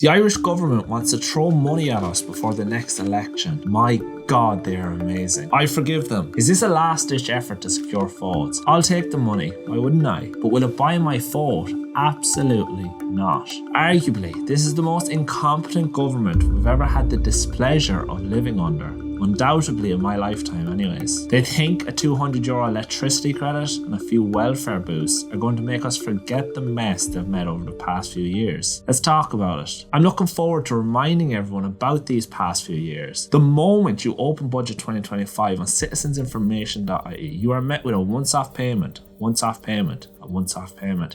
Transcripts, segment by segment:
The Irish government wants to throw money at us before the next election. My God, they are amazing. I forgive them. Is this a last-ditch effort to secure votes? I'll take the money, why wouldn't I? But will it buy my vote? Absolutely not. Arguably, this is the most incompetent government we've ever had the displeasure of living under. Undoubtedly in my lifetime anyways. They think a €200 electricity credit and a few welfare boosts are going to make us forget the mess they've made over the past few years. Let's talk about it. I'm looking forward to reminding everyone about these past few years. The moment you open Budget 2025 on citizensinformation.ie, you are met with a once-off payment.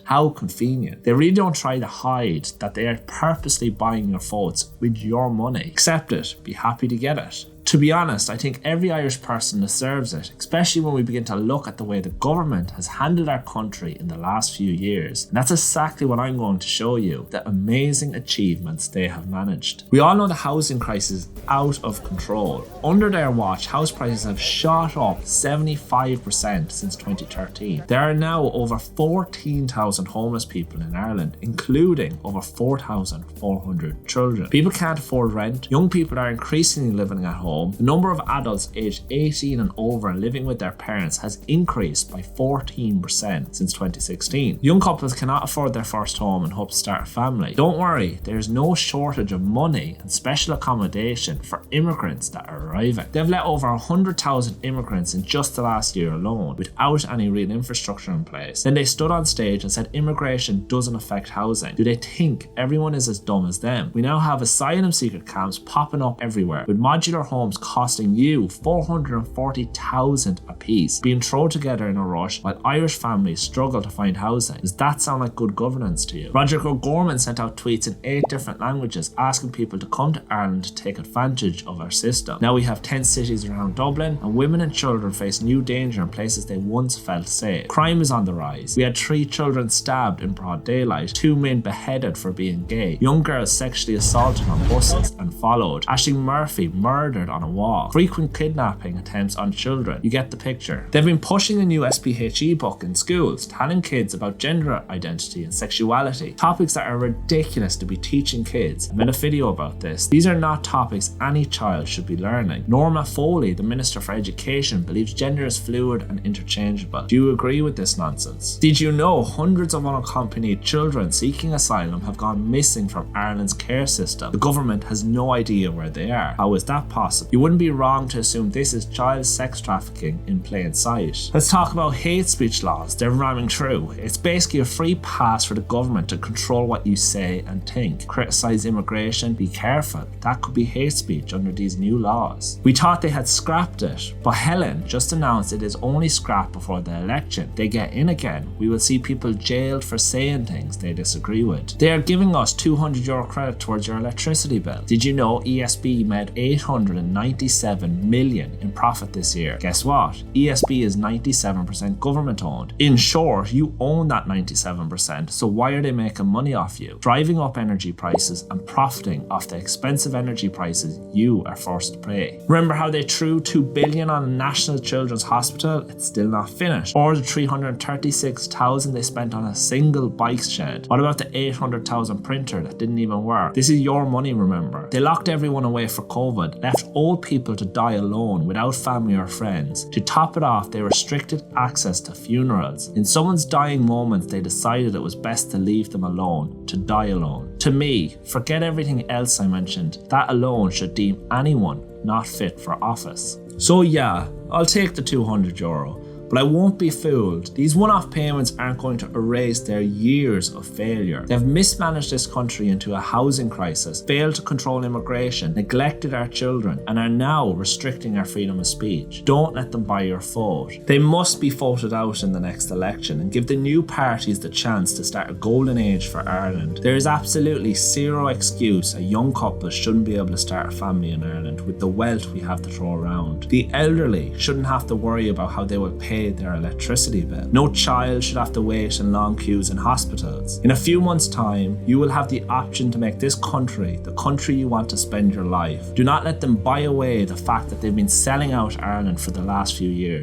How convenient. They really don't try to hide that they are purposely buying your votes with your money. Accept it, be happy to get it. To be honest, I think every Irish person deserves it, especially when we begin to look at the way the government has handled our country in the last few years. And that's exactly what I'm going to show you, the amazing achievements they have managed. We all know the housing crisis is out of control. Under their watch, house prices have shot up 75% since 2013. There are now over 14,000 homeless people in Ireland, including over 4,400 children. People can't afford rent. Young people are increasingly living at home. The number of adults aged 18 and over living with their parents has increased by 14% since 2016. Young couples cannot afford their first home and hope to start a family. Don't worry, there's no shortage of money and special accommodation for immigrants that are arriving. They've let over 100,000 immigrants in just the last year alone without any real infrastructure in place. Then they stood on stage and said immigration doesn't affect housing. Do they think everyone is as dumb as them? We now have asylum seeker camps popping up everywhere with modular homes costing you $440,000 a piece, being thrown together in a rush while Irish families struggle to find housing. Does that sound like good governance to you? Roger O'Gorman sent out tweets in 8 different languages asking people to come to Ireland to take advantage of our system. Now we have 10 cities around Dublin, and women and children face new danger in places they once felt safe. Crime is on the rise. We had 3 children stabbed in broad daylight, 2 men beheaded for being gay, young girls sexually assaulted on buses and followed, Ashling Murphy murdered on a walk, frequent kidnapping attempts on children. You get the picture. They've been pushing a new SPHE book in schools, telling kids about gender identity and sexuality, topics that are ridiculous to be teaching kids. I made a video about this. These are not topics any child should be learning. Norma Foley, the Minister for Education, believes gender is fluid and interchangeable. Do you agree with this nonsense? Did you know hundreds of unaccompanied children seeking asylum have gone missing from Ireland's care system? The government has no idea where they are. How is that possible? You wouldn't be wrong to assume this is child sex trafficking in plain sight. Let's talk about hate speech laws. They're ramming through. It's basically a free pass for the government to control what you say and think. Criticize immigration, be careful. That could be hate speech under these new laws. We thought they had scrapped it, but Helen just announced it is only scrapped before the election. They get in again. We will see people jailed for saying things they disagree with. They are giving us €200 credit towards your electricity bill. Did you know ESB made $897 million in profit this year? Guess what? ESB is 97% government owned. In short, you own that 97%, so why are they making money off you? Driving up energy prices and profiting off the expensive energy prices you are forced to pay. Remember how they threw $2 billion on a National Children's Hospital? It's still not finished. Or the $336,000 they spent on a single bike shed. What about the $800,000 printer that didn't even work? This is your money, remember. They locked everyone away for COVID, left old people to die alone without family or friends. To top it off, they restricted access to funerals. In someone's dying moments, they decided it was best to leave them alone, to die alone. To me, forget everything else I mentioned. That alone should deem anyone not fit for office. So yeah, I'll take the €200. But I won't be fooled. These one-off payments aren't going to erase their years of failure. They've mismanaged this country into a housing crisis, failed to control immigration, neglected our children, and are now restricting our freedom of speech. Don't let them buy your vote. They must be voted out in the next election and give the new parties the chance to start a golden age for Ireland. There is absolutely zero excuse a young couple shouldn't be able to start a family in Ireland with the wealth we have to throw around. The elderly shouldn't have to worry about how they will pay their electricity bill. No child should have to wait in long queues in hospitals. In a few months' time, you will have the option to make this country the country you want to spend your life. Do not let them buy away the fact that they've been selling out Ireland for the last few years.